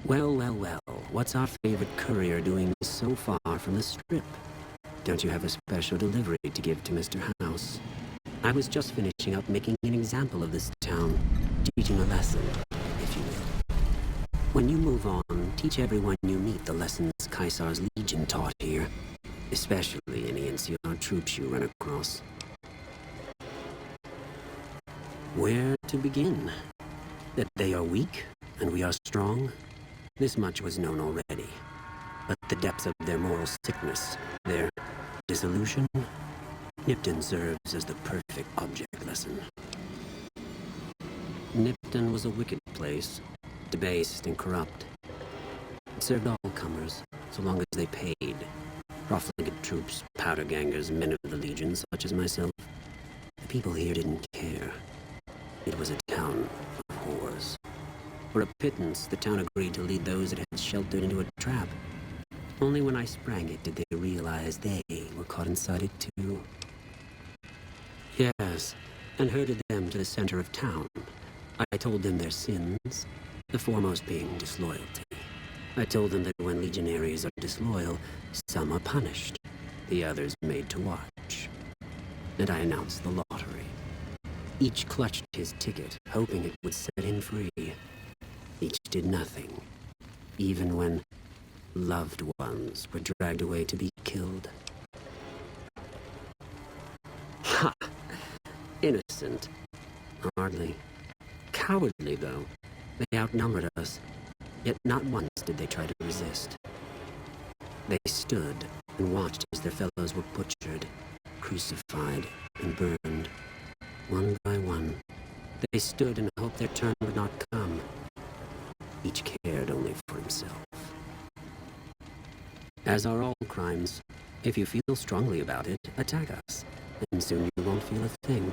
Well, well, well, what's our favorite courier doing so far from the strip? Don't you have a special delivery to give to Mr. House? I was just finishing up making an example of this town, teaching a lesson, if you will. When you move on, teach everyone you meet the lessons Caesar's Legion taught here, especially any NCR troops you run across. Where to begin? That they are weak, and we are strong? This much was known already. But the depths of their moral sickness, their disillusion, Nipton serves as the perfect object lesson. Nipton was a wicked place, debased and corrupt. It served all comers, so long as they paid. Profligate troops, powder gangers, men of the Legion, such as myself. The people here didn't care. It was a town of whores. For a pittance, the town agreed to lead those it had sheltered into a trap. Only when I sprang it did they realize they were caught inside it too. Yes, and herded them to the center of town. I told them their sins, the foremost being disloyalty. I told them that when legionaries are disloyal, some are punished, the others made to watch. And I announced the lottery. Each clutched his ticket, hoping it would set him free. Each did nothing, even when loved ones were dragged away to be killed. Ha! Innocent. Hardly. Cowardly, though. They outnumbered us, yet not once did they try to resist. They stood and watched as their fellows were butchered, crucified, and burned. One by one, they stood and hoped their turn would not come. Each cared only for himself. As are all crimes, if you feel strongly about it, attack us, and soon you won't feel a thing.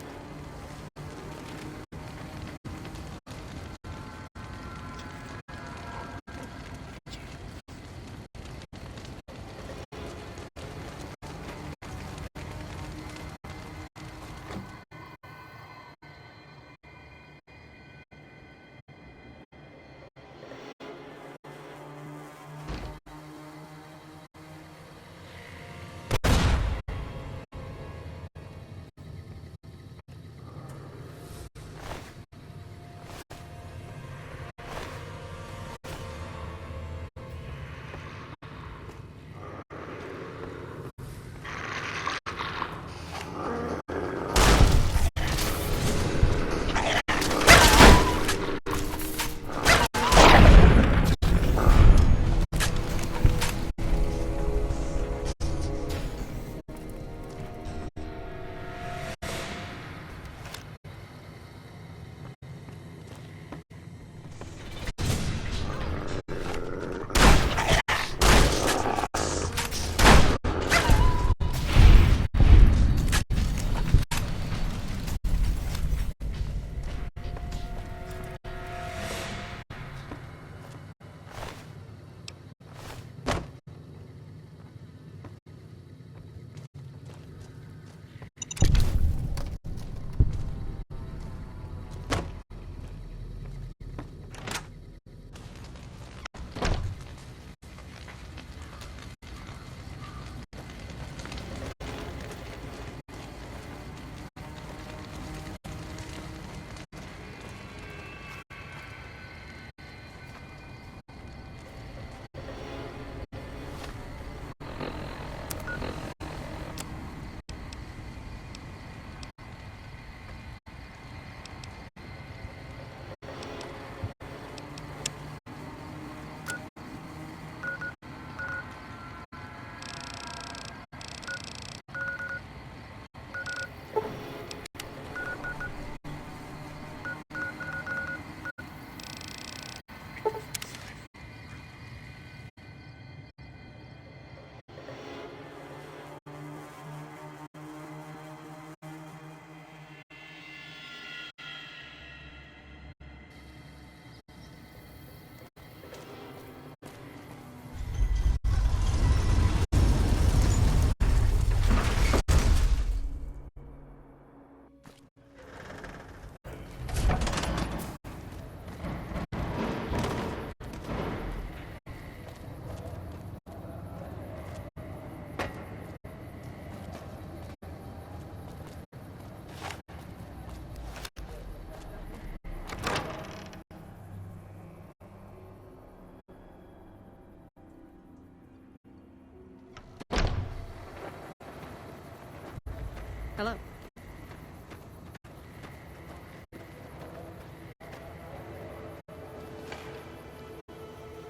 Hello.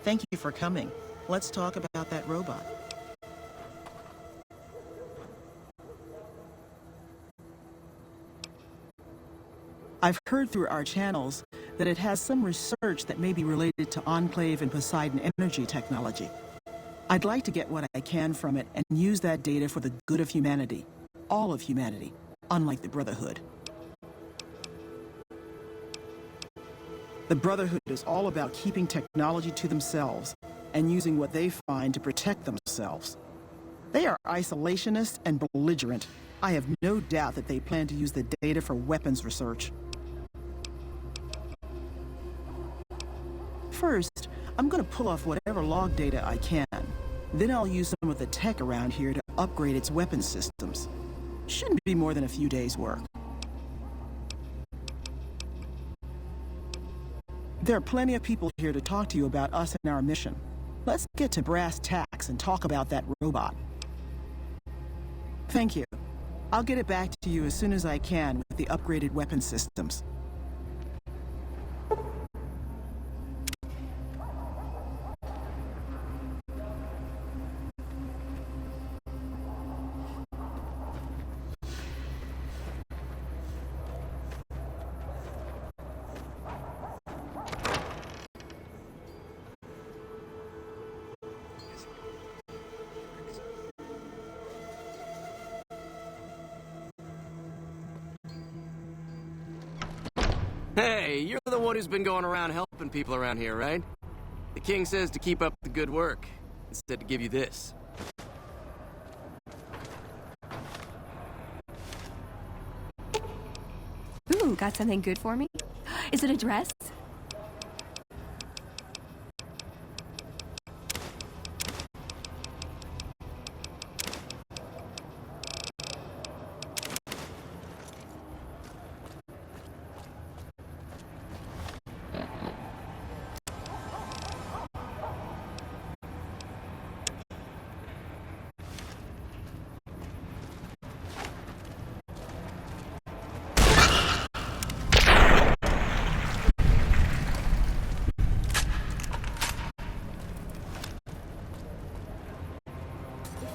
Thank you for coming. Let's talk about that robot. I've heard through our channels that it has some research that may be related to Enclave and Poseidon energy technology. I'd like to get what I can from it and use that data for the good of humanity. All of humanity, unlike the Brotherhood. The Brotherhood is all about keeping technology to themselves and using what they find to protect themselves. They are isolationist and belligerent. I have no doubt that they plan to use the data for weapons research. First, I'm going to pull off whatever log data I can. Then I'll use some of the tech around here to upgrade its weapons systems. Shouldn't be more than a few days' work. There are plenty of people here to talk to you about us and our mission. Let's get to brass tacks and talk about that robot. Thank you. I'll get it back to you as soon as I can with the upgraded weapon systems. Hey, you're the one who's been going around helping people around here, right? The king says to keep up the good work, instead to give you this. Ooh, got something good for me? Is it a dress?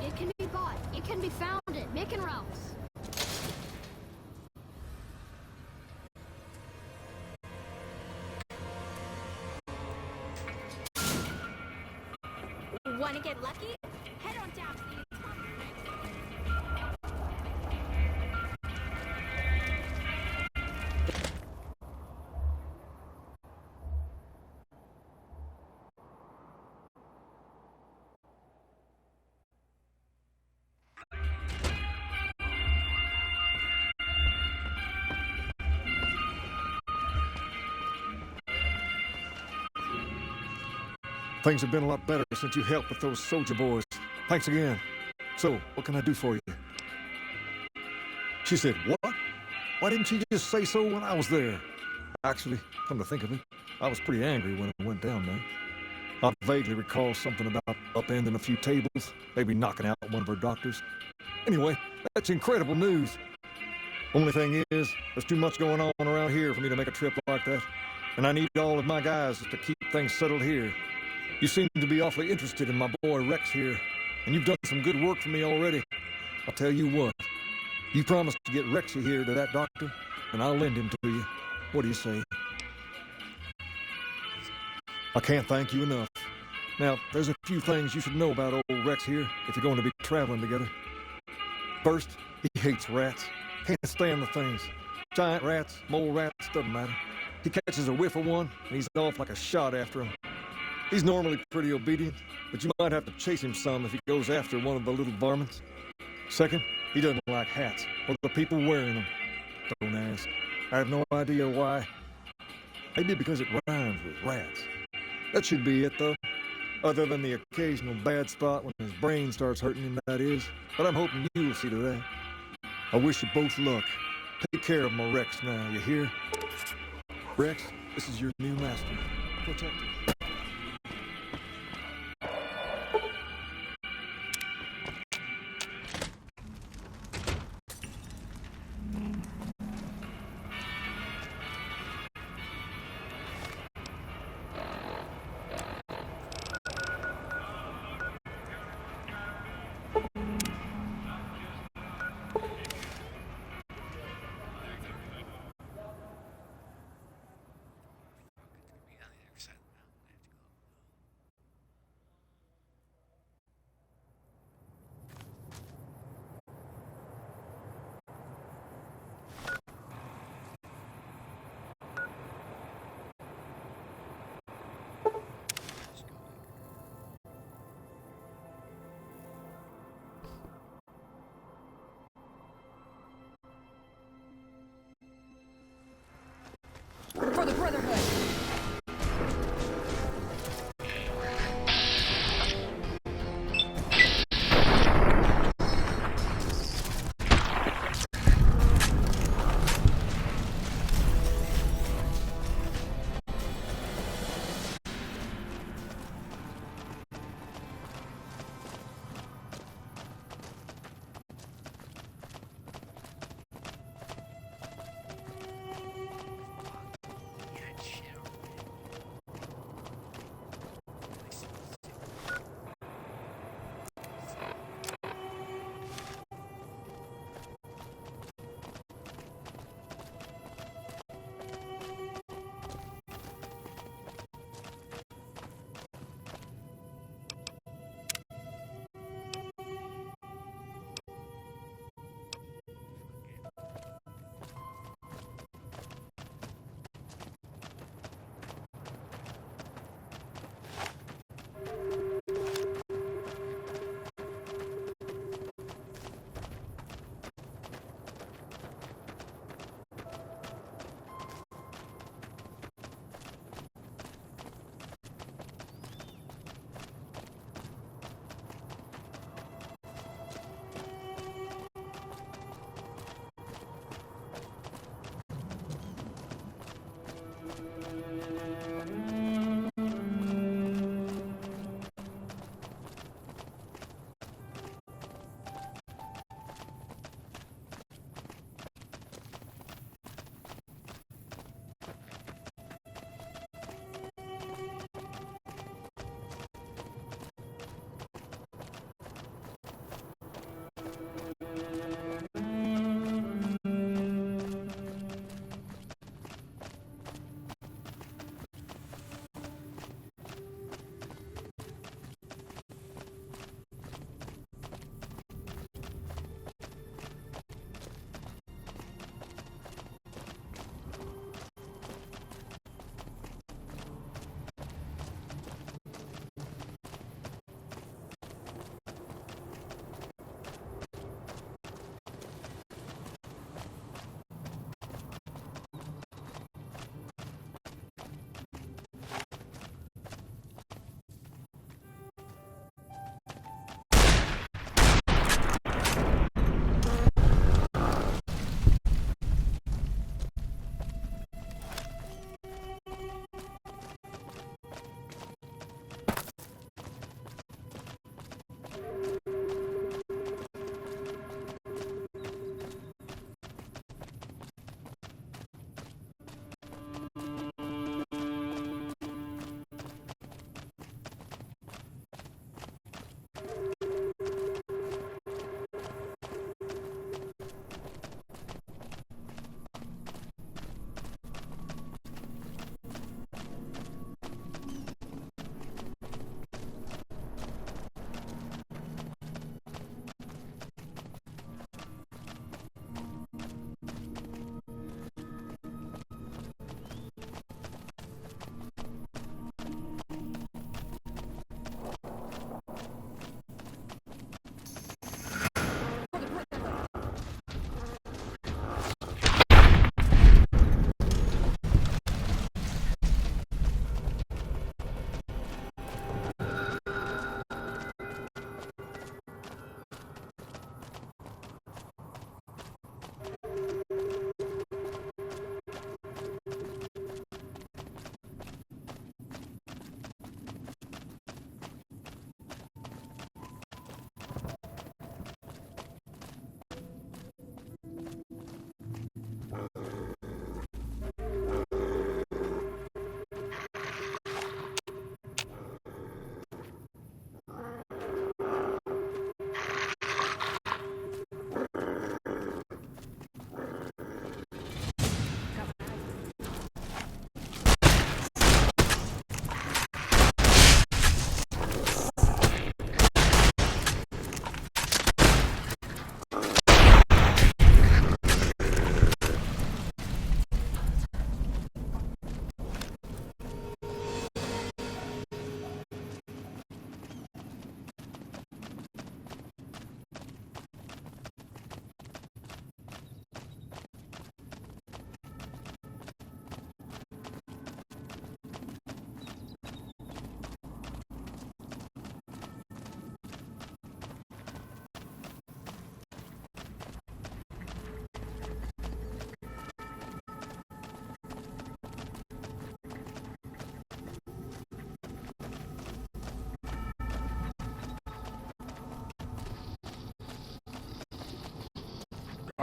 It can be bought. It can be found in Micken realms. Want to get lucky? Head on down to the Things have been a lot better since you helped with those soldier boys. Thanks again. So, what can I do for you? She said, what? Why didn't she just say so when I was there? Actually, come to think of it, I was pretty angry when I went down there. I vaguely recall something about upending a few tables, maybe knocking out one of her doctors. Anyway, that's incredible news. Only thing is, there's too much going on around here for me to make a trip like that. And I need all of my guys to keep things settled here. You seem to be awfully interested in my boy Rex here, and you've done some good work for me already. I'll tell you what, you promised to get Rexy here to that doctor, and I'll lend him to you. What do you say? I can't thank you enough. Now, there's a few things you should know about old Rex here if you're going to be traveling together. First, he hates rats. Can't stand the things. Giant rats, mole rats, doesn't matter. He catches a whiff of one, and he's off like a shot after him. He's normally pretty obedient, but you might have to chase him some if he goes after one of the little varmints. Second, he doesn't like hats, or the people wearing them. Don't ask. I have no idea why. Maybe because it rhymes with rats. That should be it, though. Other than the occasional bad spot when his brain starts hurting him, that is. But I'm hoping you'll see to that. I wish you both luck. Take care of my Rex now, you hear? Rex, this is your new master. Protect him. For the Brotherhood! That shit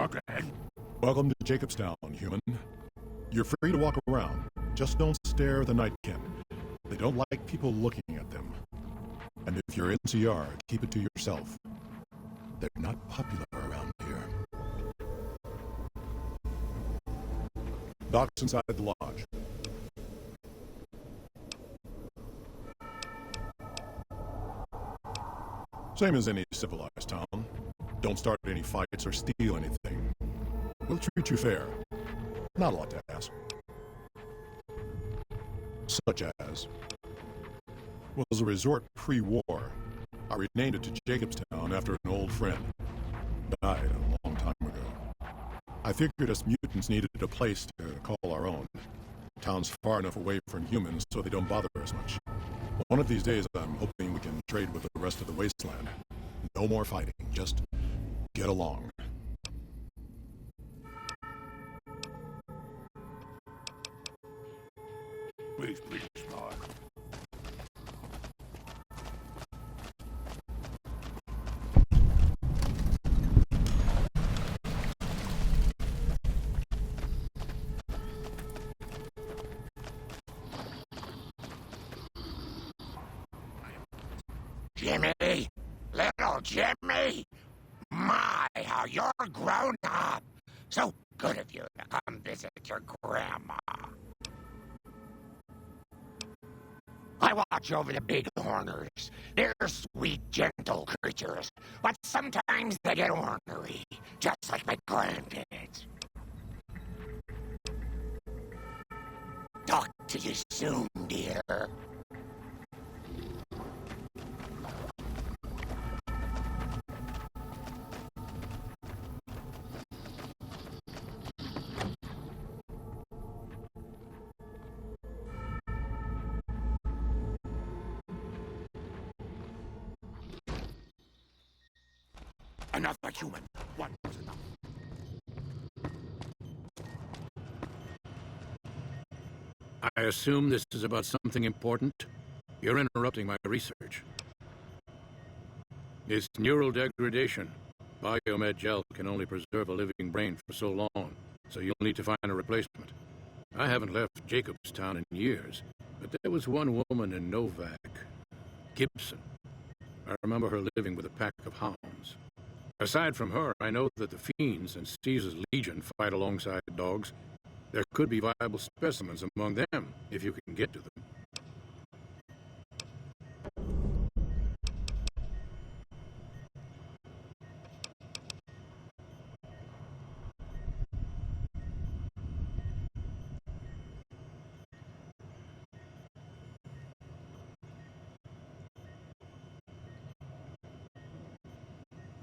Okay. Welcome to Jacobstown, human. You're free to walk around. Just don't stare at the nightkin. They don't like people looking at them. And if you're NCR, keep it to yourself. They're not popular around here. Doc's inside the lodge. Same as any civilized town. Don't start any fights or steal anything. We'll treat you fair. Not a lot to ask. Such as... was a resort pre-war. I renamed it to Jacobstown after an old friend. Died a long time ago. I figured us mutants needed a place to call our own. Town's far enough away from humans so they don't bother us much. One of these days, I'm hoping we can trade with the rest of the wasteland. No more fighting, just get along. Please, Doc. Jimmy! Little Jimmy! My, how you're grown up! So good of you to come visit your grandma. I watch over the bighorners. They're sweet, gentle creatures, but sometimes they get ornery, just like my grandkids. Talk to you soon, dear. Another human. One was enough. I assume this is about something important? You're interrupting my research. It's neural degradation. Biomed gel can only preserve a living brain for so long, so you'll need to find a replacement. I haven't left Jacobstown in years, but there was one woman in Novak, Gibson. I remember her living with a pack of hounds. Aside from her, I know that the Fiends and Caesar's Legion fight alongside dogs. There could be viable specimens among them, if you can get to them.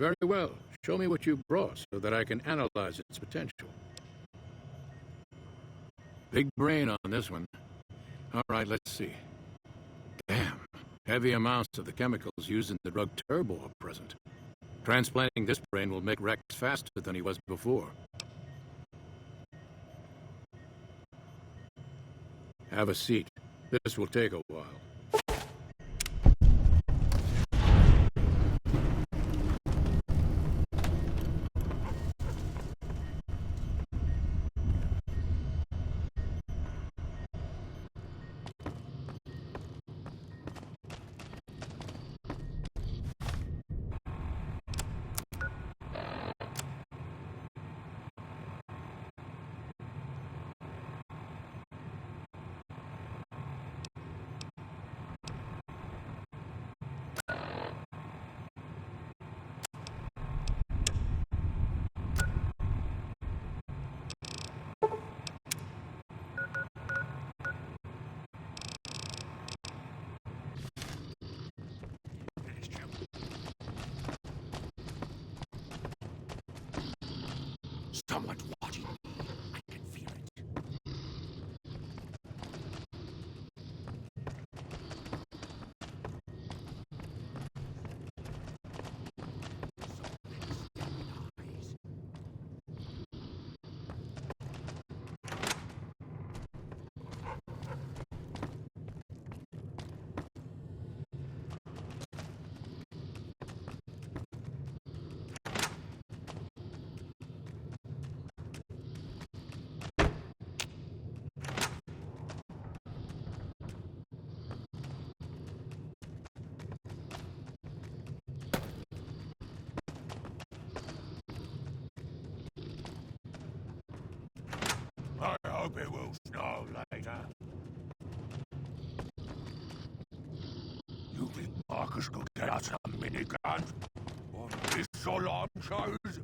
Very well. Show me what you brought so that I can analyze its potential. Big brain on this one. All right, let's see. Damn. Heavy amounts of the chemicals used in the drug Turbo are present. Transplanting this brain will make Rex faster than he was before. Have a seat. This will take a while. Someone's watching me. I can feel it. Maybe we'll know later. You think Marcus could get us a minigun? Or missile launchers?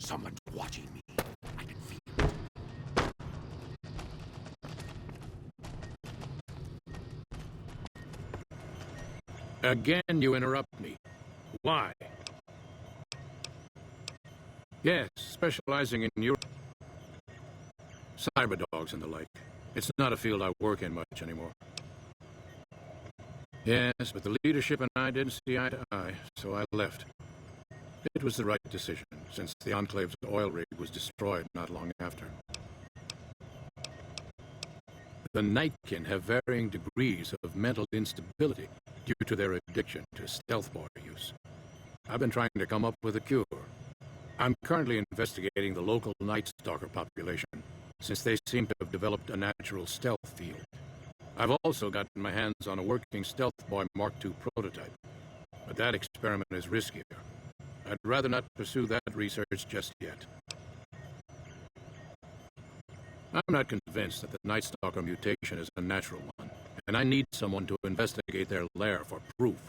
Someone's watching me. I can feel it. Again, you interrupt me. Why? Yes, specializing in cyberdogs and the like. It's not a field I work in much anymore. Yes, but the leadership and I didn't see eye to eye, so I left. It was the right decision, since the Enclave's oil rig was destroyed not long after. The Nightkin have varying degrees of mental instability due to their addiction to stealth boy use. I've been trying to come up with a cure. I'm currently investigating the local Night Stalker population, since they seem to have developed a natural stealth field. I've also gotten my hands on a working Stealth Boy Mark II prototype, but that experiment is riskier. I'd rather not pursue that research just yet. I'm not convinced that the Night Stalker mutation is a natural one, and I need someone to investigate their lair for proof.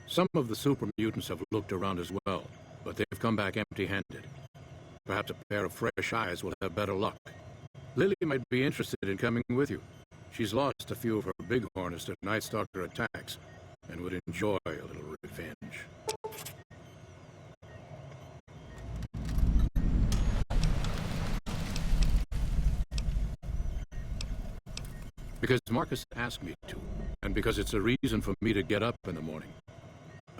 Some of the super mutants have looked around as well, but they've come back empty-handed. Perhaps a pair of fresh eyes will have better luck. Lily might be interested in coming with you. She's lost a few of her bighorns to Night Stalker attacks, and would enjoy a little revenge. Because Marcus asked me to, and because it's a reason for me to get up in the morning.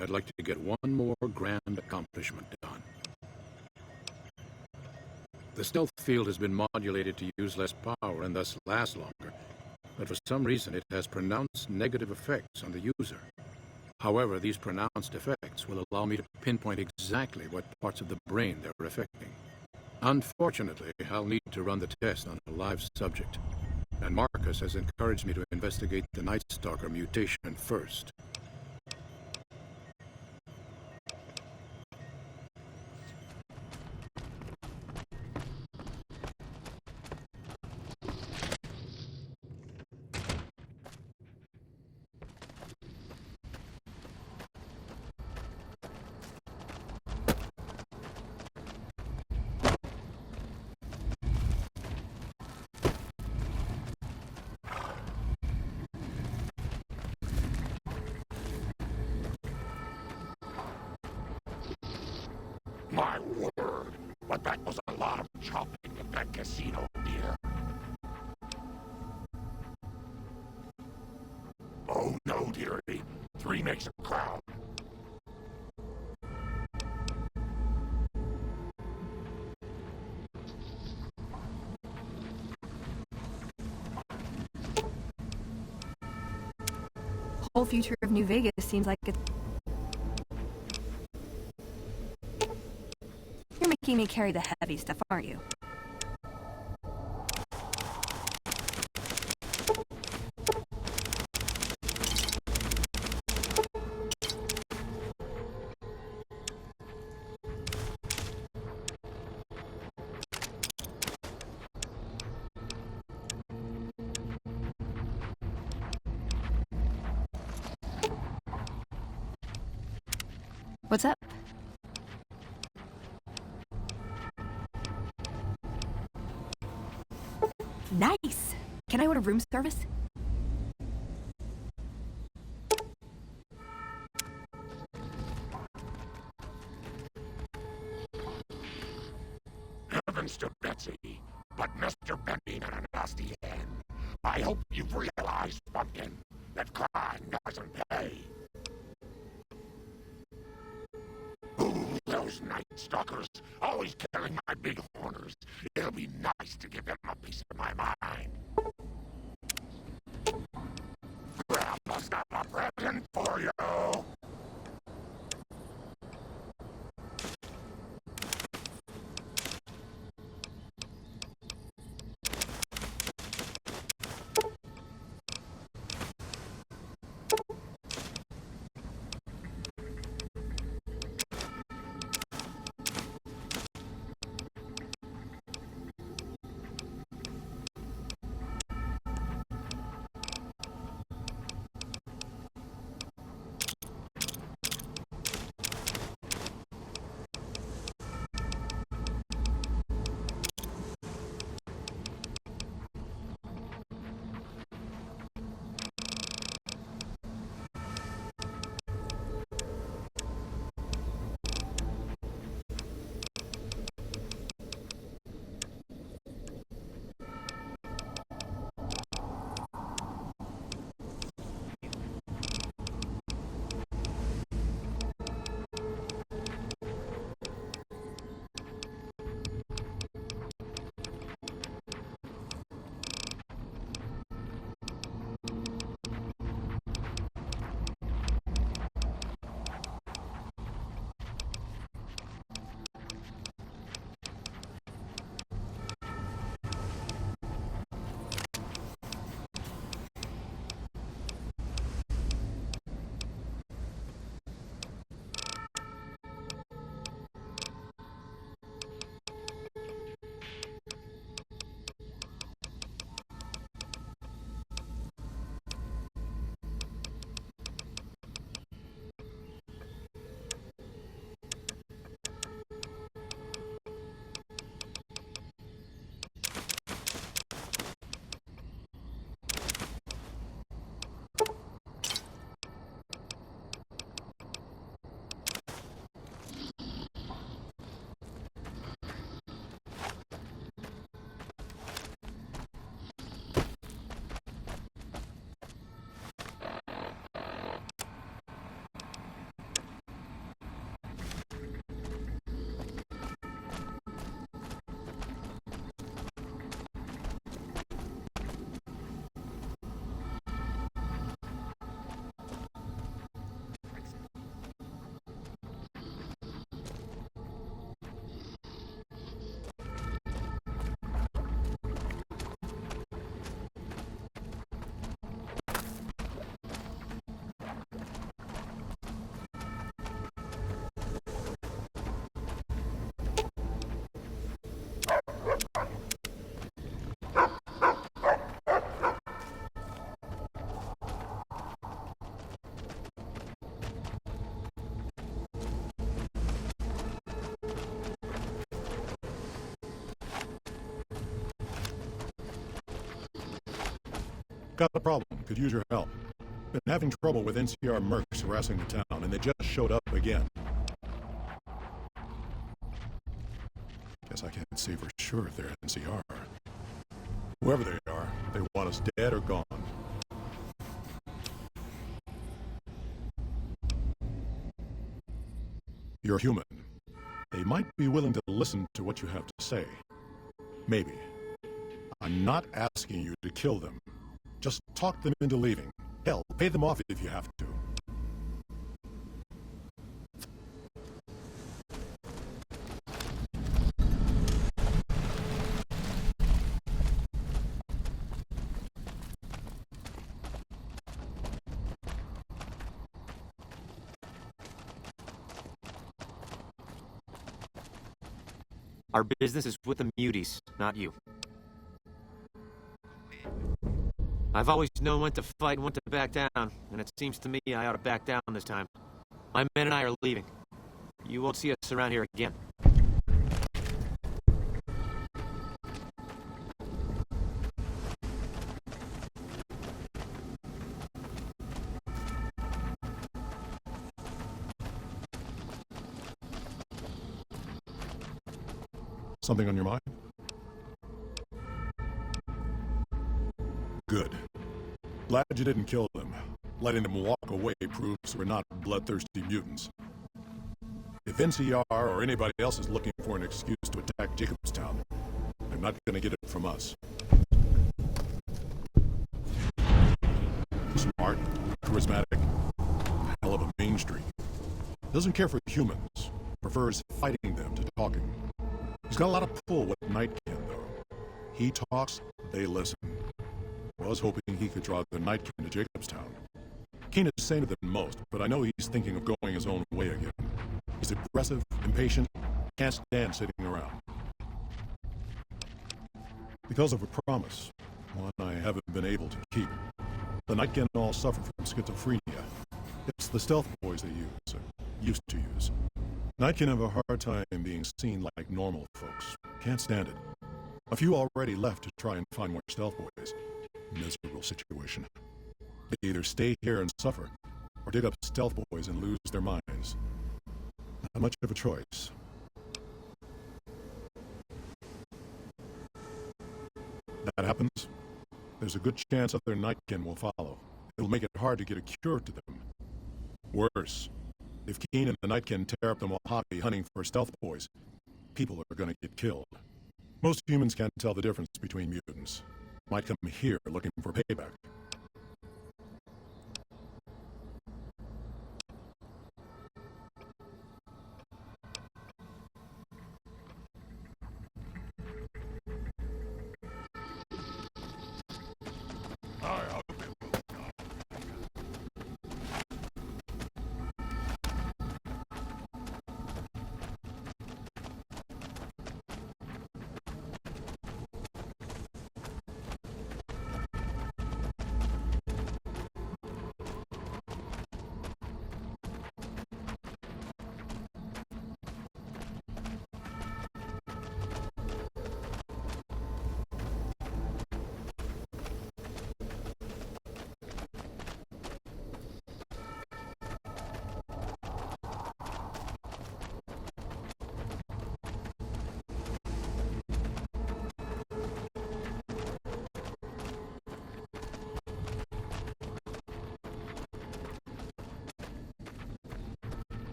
I'd like to get one more grand accomplishment done. The stealth field has been modulated to use less power and thus last longer, but for some reason it has pronounced negative effects on the user. However, these pronounced effects will allow me to pinpoint exactly what parts of the brain they're affecting. Unfortunately, I'll need to run the test on a live subject, and Marcus has encouraged me to investigate the Night Stalker mutation first. My word, but that was a lot of chopping at that casino, dear. Oh no, dearie. 3 makes a crowd. Whole future of New Vegas seems like it's... You're making me carry the heavy stuff, aren't you? What's up? Nice! Can I order room service? Heavens to Betsy, but Mr. Bandobast𓁿, I hope you've realized, Pumpkin, that crime doesn't pay. Ooh, those night stalkers, always killing my big horners. It'll be nice to give them a piece of my mind. Grandpa's got a present for you. Got a problem. Could use your help. Been having trouble with NCR mercs harassing the town, and they just showed up again. Guess I can't say for sure if they're NCR. Whoever they are, they want us dead or gone. You're human. They might be willing to listen to what you have to say. Maybe. I'm not asking you to kill them. Just talk them into leaving. Hell, pay them off if you have to. Our business is with the muties, not you. I've always known when to fight and when to back down, and it seems to me I ought to back down this time. My men and I are leaving. You won't see us around here again. Something on your mind? Good. Glad you didn't kill them. Letting them walk away proves we're not bloodthirsty mutants. If NCR or anybody else is looking for an excuse to attack Jacobstown, they're not gonna get it from us. Smart, charismatic, hell of a mean streak. Doesn't care for humans, prefers fighting them to talking. He's got a lot of pull with Nightkin, though. He talks, they listen. Was hoping he could draw the Nightkin to Jacobstown. Keen is saner than most, but I know he's thinking of going his own way again. He's aggressive, impatient, can't stand sitting around. Because of a promise, one I haven't been able to keep. The Nightkin all suffer from schizophrenia. It's the stealth boys they used to use. Nightkin have a hard time being seen like normal folks. Can't stand it. A few already left to try and find more stealth boys. Miserable situation. They either stay here and suffer, or dig up stealth boys and lose their minds. Not much of a choice. That happens, there's a good chance other Nightkin will follow. It'll make it hard to get a cure to them. Worse, if Keen and the Nightkin tear up the Mojave hunting for stealth boys, people are gonna get killed. Most humans can't tell the difference between mutants. Might come here looking for payback.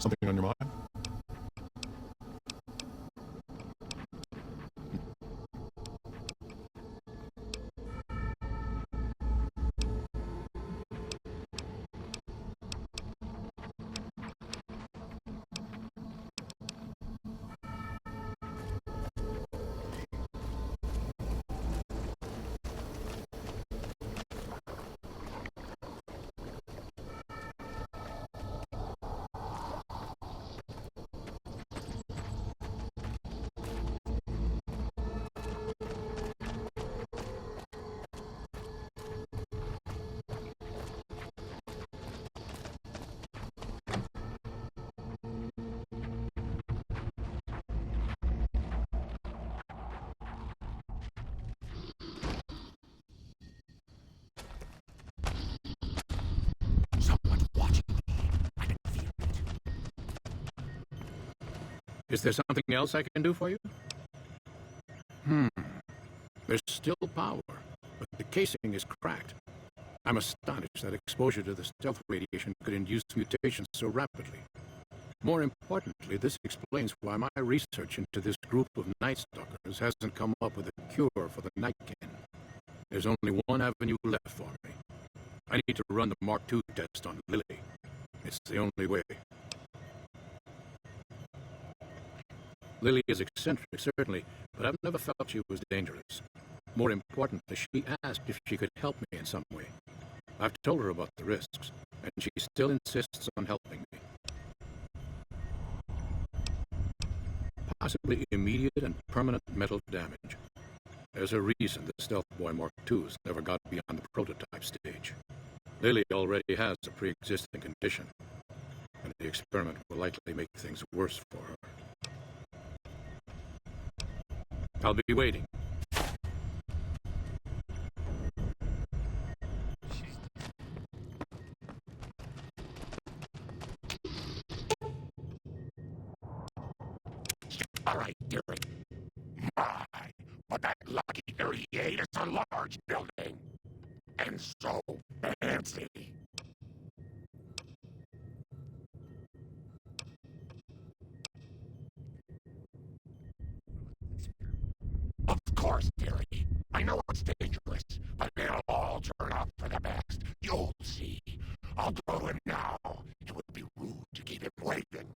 Something on your mind? Someone's watching me. I can feel it. Is there something else I can do for you? There's still power, but the casing is cracked. I'm astonished that exposure to the stealth radiation could induce mutations so rapidly. More importantly, this explains why my research into this group of Night Stalkers hasn't come up with a cure for the Nightkin. There's only one avenue left for me. I need to run the Mark II test on Lily. It's the only way. Lily is eccentric, certainly, but I've never felt she was dangerous. More importantly, she asked if she could help me in some way. I've told her about the risks, and she still insists on helping me. Possibly immediate and permanent mental damage. There's a reason the Stealth Boy Mark IIs never got beyond the prototype stage. Lily already has a pre-existing condition, and the experiment will likely make things worse for her. I'll be waiting. All right, Derek. My, but that lucky 38 is a large building. And so fancy. Of course, dearie. I know it's dangerous, but it'll all turn out for the best. You'll see. I'll go to him now. It would be rude to keep him waiting.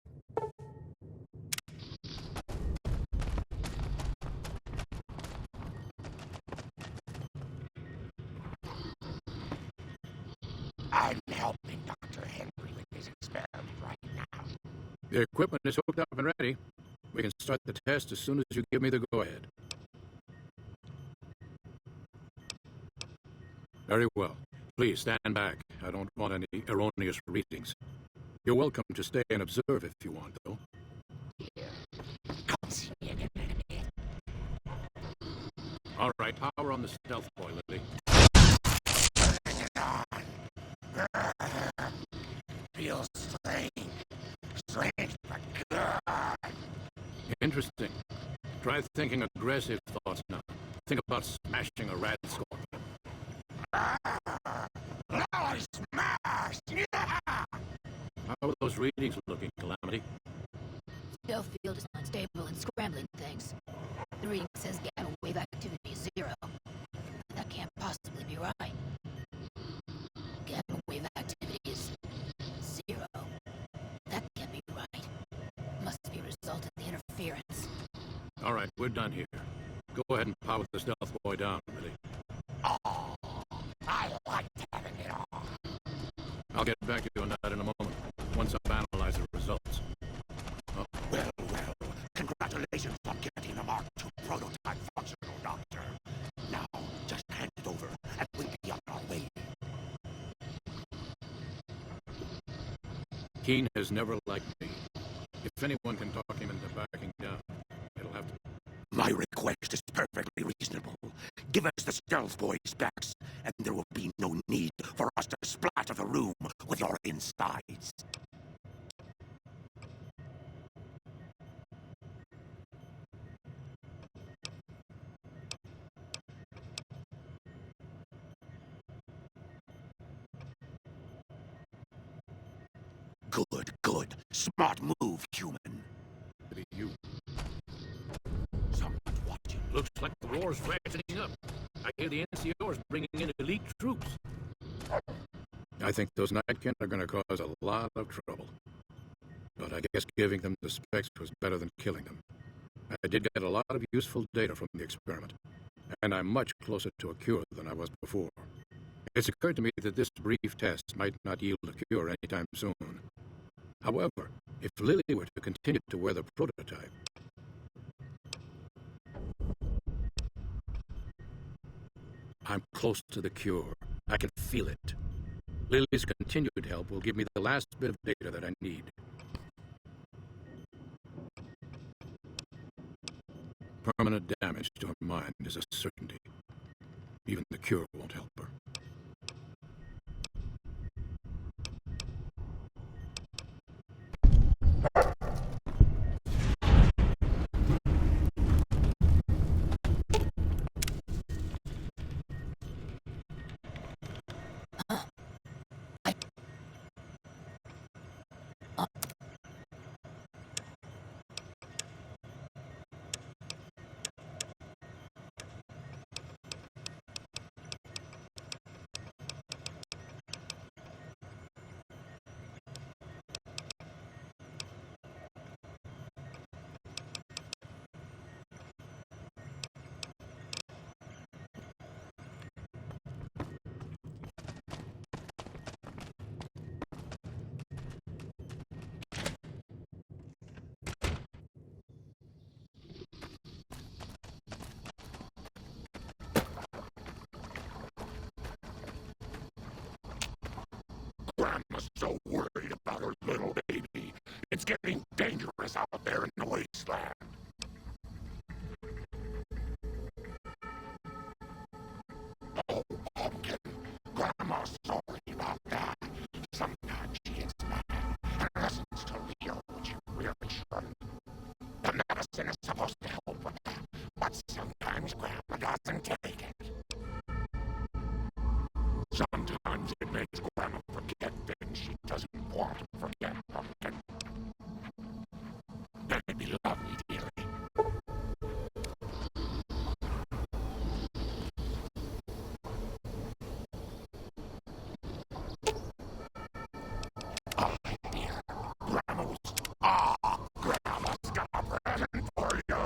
I'm helping Dr. Henry with his experiment right now. The equipment is hooked up and ready. We can start the test as soon as you give me the go-ahead. Very well. Please stand back. I don't want any erroneous readings. You're welcome to stay and observe if you want, though. Come see me again in a minute. All right, power on the Stealth Boy, Lily. Turn it on. Feels strange. Strange, but good. Interesting. Try thinking aggressive thoughts now. Think about smashing a rat scorpion. Now I smashed! Yeah! How are those readings looking, Calamity? Stealth field is unstable and scrambling things. The reading says gamma wave activity is 0. That can't possibly be right. Gamma wave activity is 0. That can't be right. Must be a result of the interference. All right, we're done here. Go ahead and power the Stealth Boy down, Lily. Oh, I liked having it on. I'll get back to you on that in a moment, once I've analyzed the results. Oh. Well, congratulations on getting the Mark II prototype functional, Doctor. Now, just hand it over, and we'll be on our way. Keen has never liked me. If anyone can talk him into backing down, it'll have to... My request is perfectly reasonable. Give us the Stealth Boy specs, and there will be no need for us to splatter the room with your insides. Good, good. Smart move, human. Maybe you. Someone's watching. Looks like the war's ratcheting up. I hear the NCO's bringing in elite troops. I think those Nightkin are going to cause a lot of trouble. But I guess giving them the specs was better than killing them. I did get a lot of useful data from the experiment, and I'm much closer to a cure than I was before. It's occurred to me that this brief test might not yield a cure anytime soon. However, if Lily were to continue to wear the prototype... I'm close to the cure. I can feel it. Lily's continued help will give me the last bit of data that I need. Permanent damage to her mind is a certainty. Even the cure won't help her. Grandma's so worried about her little baby. It's getting dangerous out there in the wasteland. Oh, Pumpkin. Grandma's sorry about that. Sometimes she gets mad and listens to Leo when she really shouldn't. The medicine is supposed to help with that, but sometimes Grandma doesn't take it. Sometimes it makes Grandma forget things she doesn't want to forget, Pumpkin. Baby, love me, dearie. Ah, dear. Grandma's got a present for you.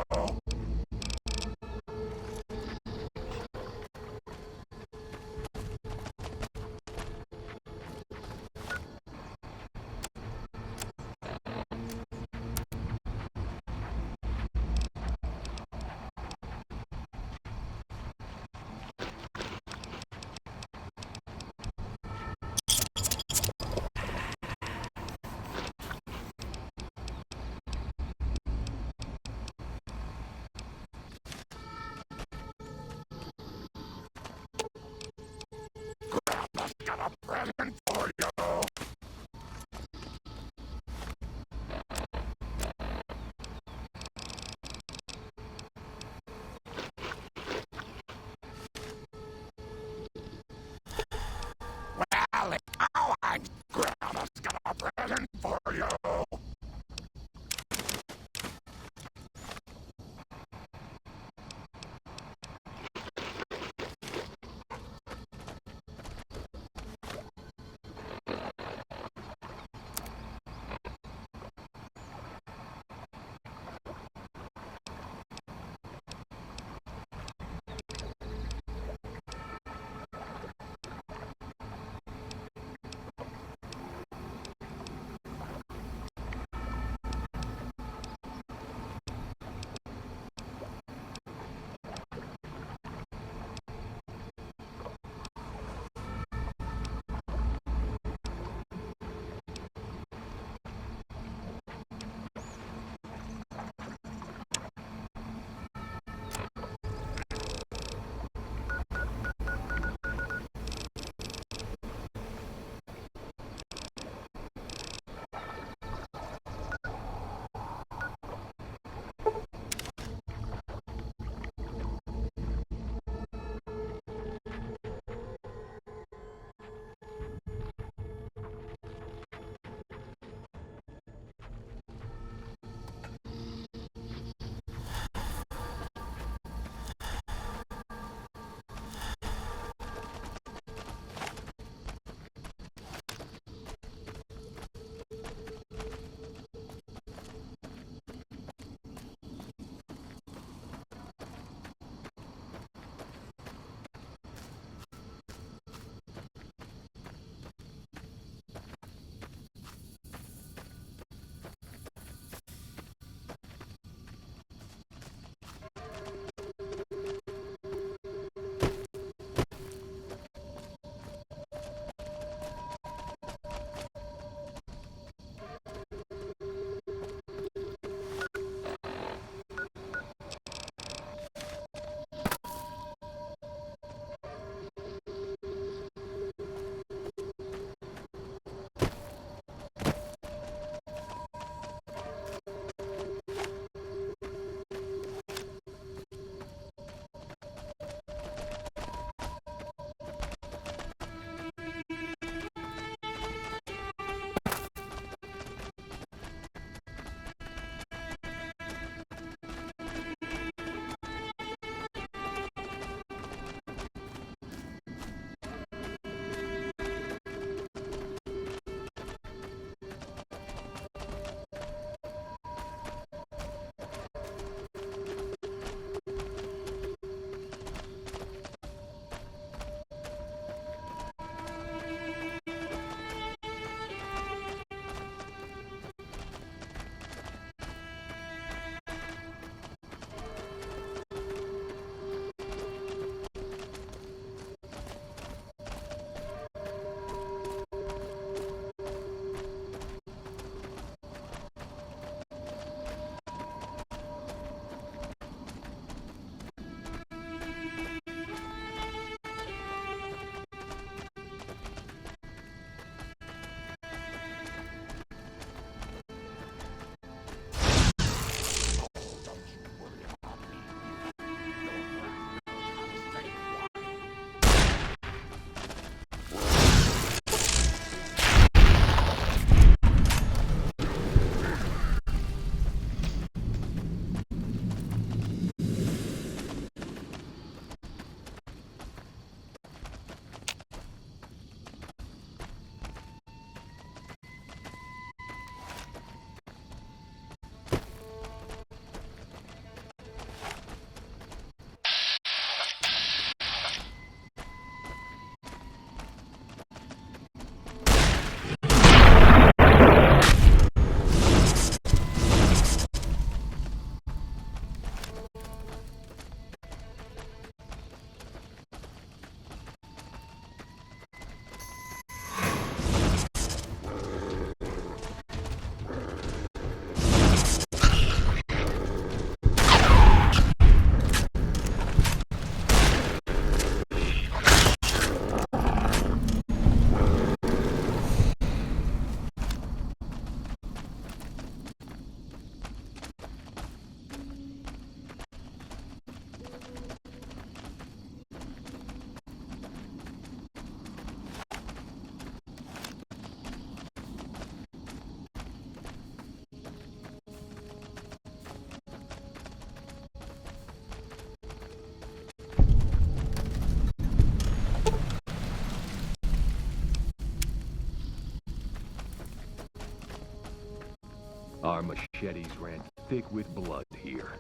Our machetes ran thick with blood here.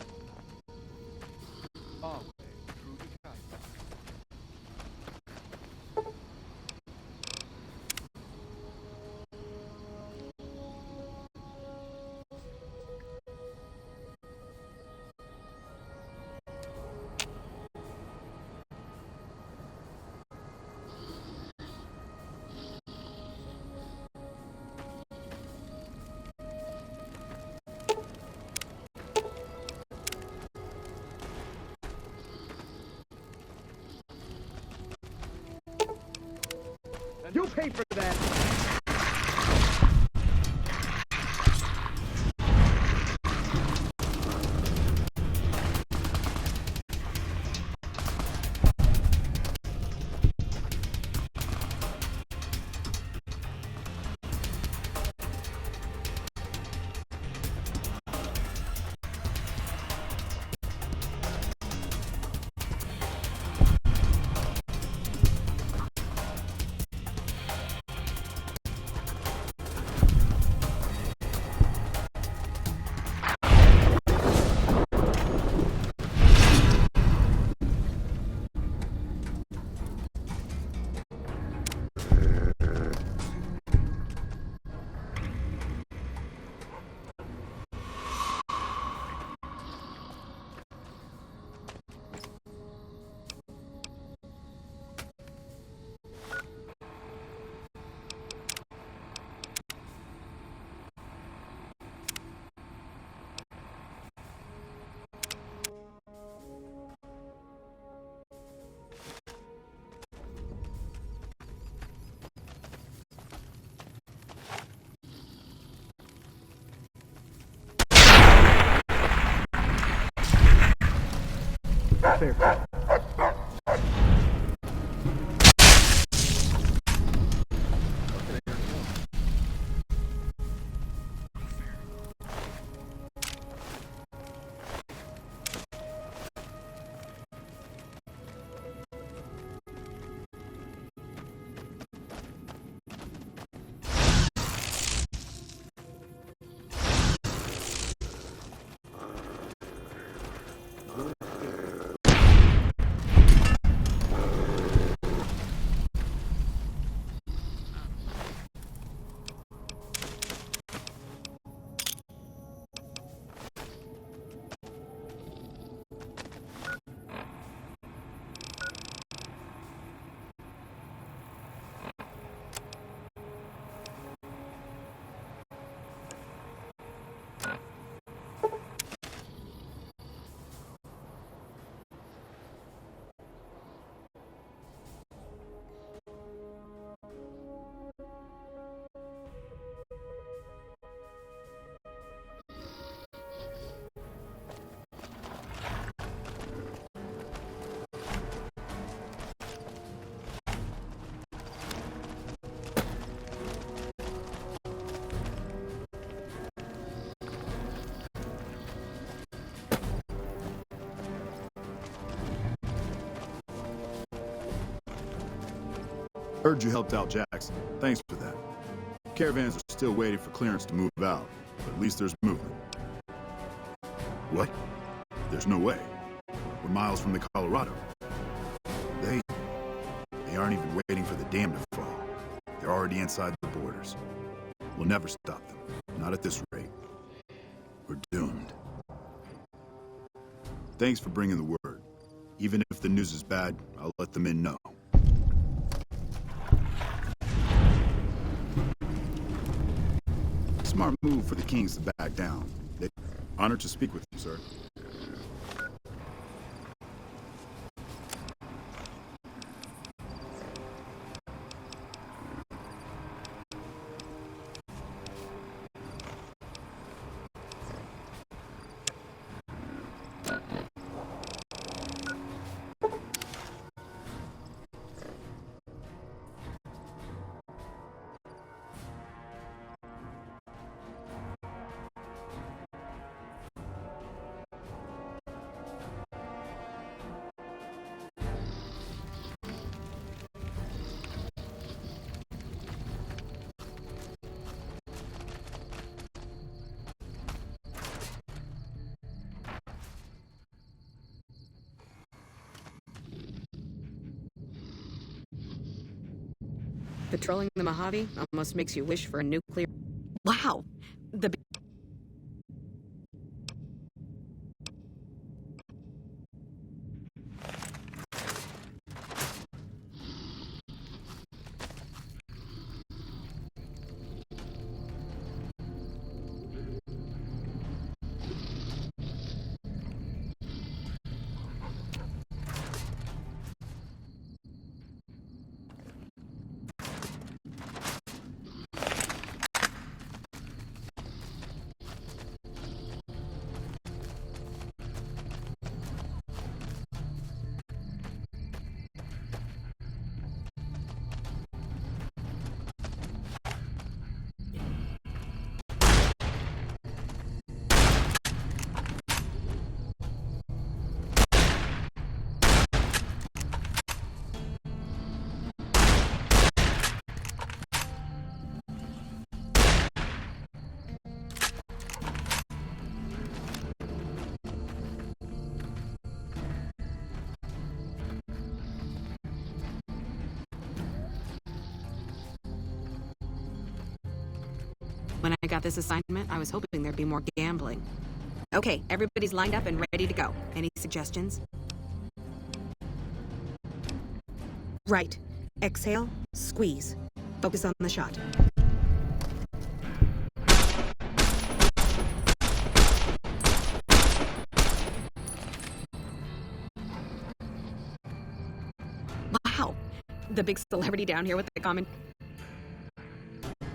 You pay for that! Fair. Heard you helped out Jackson. Thanks for that. Caravans are still waiting for clearance to move out, but at least there's movement. What? There's no way. We're miles from the Colorado. They aren't even waiting for the dam to fall. They're already inside the borders. We'll never stop them. Not at this rate. We're doomed. Thanks for bringing the word. Even if the news is bad, I'll let the men know. Smart move for the Kings to back down. Honored to speak with you, sir. Patrolling the Mojave almost makes you wish for a nuclear... Wow! The... When I got this assignment, I was hoping there'd be more gambling. Okay, everybody's lined up and ready to go. Any suggestions? Right. Exhale, squeeze. Focus on the shot. Wow! The big celebrity down here with the comment.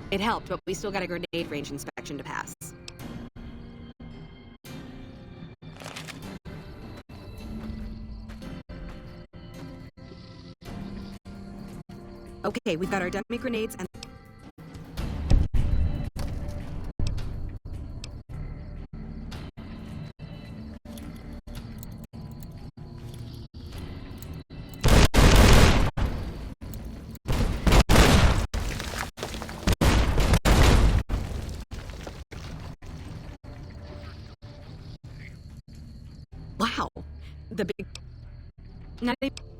It helped, but we still got a grenade range inspection to pass. Okay, we've got our dummy grenades and... Wow! The big... Not even...